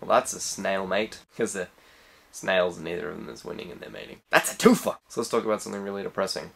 Well, that's a snail mate, because the snails, neither of them is winning in their mating. That's a twofer! So let's talk about something really depressing.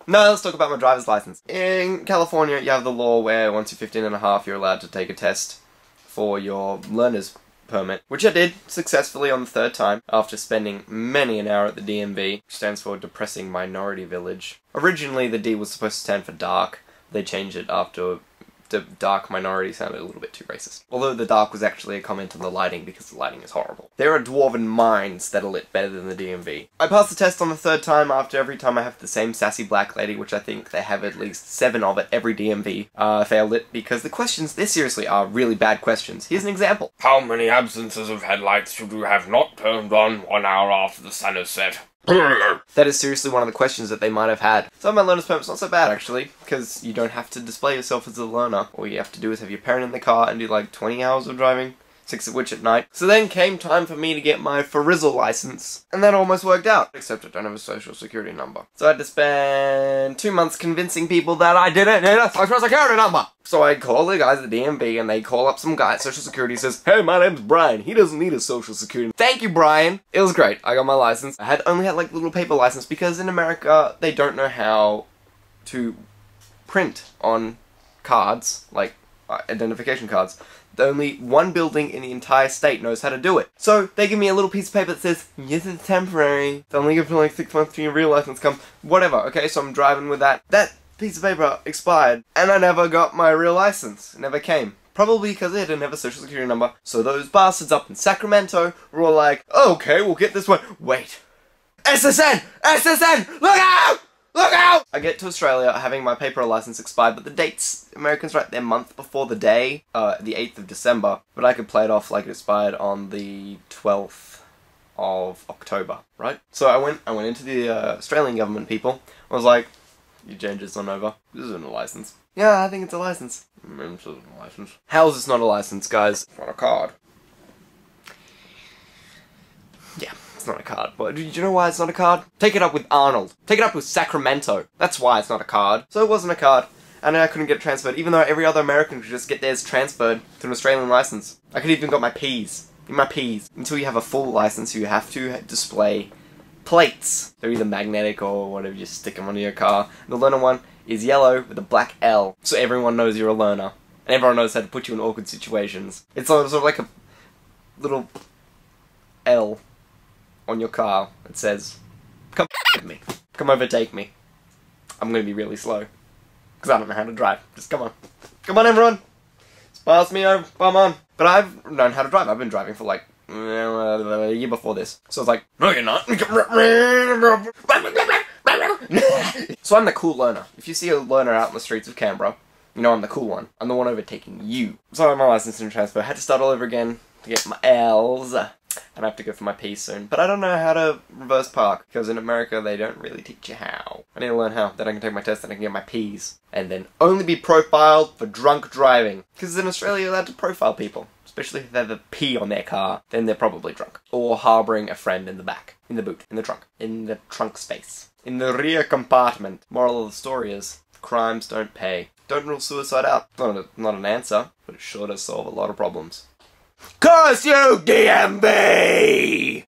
No, let's talk about my driver's license. In California, you have the law where once you're 15 and a half, you're allowed to take a test for your learner's permit, which I did successfully on the third time after spending many an hour at the DMV, which stands for Depressing Minority Village. Originally, the D was supposed to stand for dark. They changed it after the dark minority sounded a little bit too racist. Although the dark was actually a comment on the lighting because the lighting is horrible. There are dwarven mines that are lit better than the DMV. I passed the test on the third time after every time I have the same sassy black lady, which I think they have at least 7 of at every DMV. Failed it because the questions, they seriously are really bad questions. Here's an example. How many absences of headlights should you have not turned on 1 hour after the sun is set? That is seriously one of the questions that they might have had. Some of my learner's permit's not so bad, actually, because you don't have to display yourself as a learner. All you have to do is have your parent in the car and do like 20 hours of driving, 6 of which at night. So then came time for me to get my Frizzle license, and that almost worked out, except I don't have a social security number. So I had to spend 2 months convincing people that I didn't need a social security number. So I call the guys at the DMV, and they call up some guy at Social Security, says, "Hey, my name's Brian. He doesn't need a social security." Thank you, Brian. It was great. I got my license. I only had like little paper license because in America they don't know how to print on cards, like identification cards. Only one building in the entire state knows how to do it. So they give me a little piece of paper that says, "Yes, it's temporary. It's only good for like 6 months till your real license comes." Whatever. Okay, so I'm driving with that. That piece of paper expired, and I never got my real license. It never came. Probably because they didn't have a social security number. So those bastards up in Sacramento were all like, "Okay, we'll get this one." Wait. SSN! SSN! Look out! Look out! I get to Australia having my paper license expired, but the dates, Americans write their month before the day, the 8th of December, but I could play it off like it expired on the 12th of October, right? So I went into the Australian government people. I was like, "You change this on over. This isn't a license." "Yeah, I think it's a license." "This isn't a license." How is this not a license, guys? It's not a card. Yeah, it's not a card. But do you know why it's not a card? Take it up with Arnold. Take it up with Sacramento. That's why it's not a card. So it wasn't a card, and I couldn't get it transferred, even though every other American could just get theirs transferred to an Australian license. I could even got my P's. My P's. Until you have a full license, you have to display plates. They're either magnetic or whatever, you stick them onto your car. The learner one is yellow with a black L, so everyone knows you're a learner. And everyone knows how to put you in awkward situations. It's sort of like a little L on your car that says, "Come with me. Come overtake me. I'm gonna be really slow. Because I don't know how to drive. Just come on. Come on, everyone. Just pass me over. Come on." But I've known how to drive. I've been driving for like a year before this. So it's like, "No, you're not." So I'm the cool learner. If you see a learner out in the streets of Canberra, you know I'm the cool one. I'm the one overtaking you. So I have my license and transfer. I had to start all over again to get my L's. And I have to go for my P's soon. But I don't know how to reverse park, because in America they don't really teach you how. I need to learn how. Then I can take my test and I can get my P's. And then only be profiled for drunk driving. Because in Australia you're allowed to profile people. Especially if they have a P on their car, then they're probably drunk. Or harbouring a friend in the back. In the boot. In the trunk. In the trunk space. In the rear compartment. Moral of the story is, crimes don't pay. Don't rule suicide out. Not an answer, but it sure does solve a lot of problems. Curse you, DMV!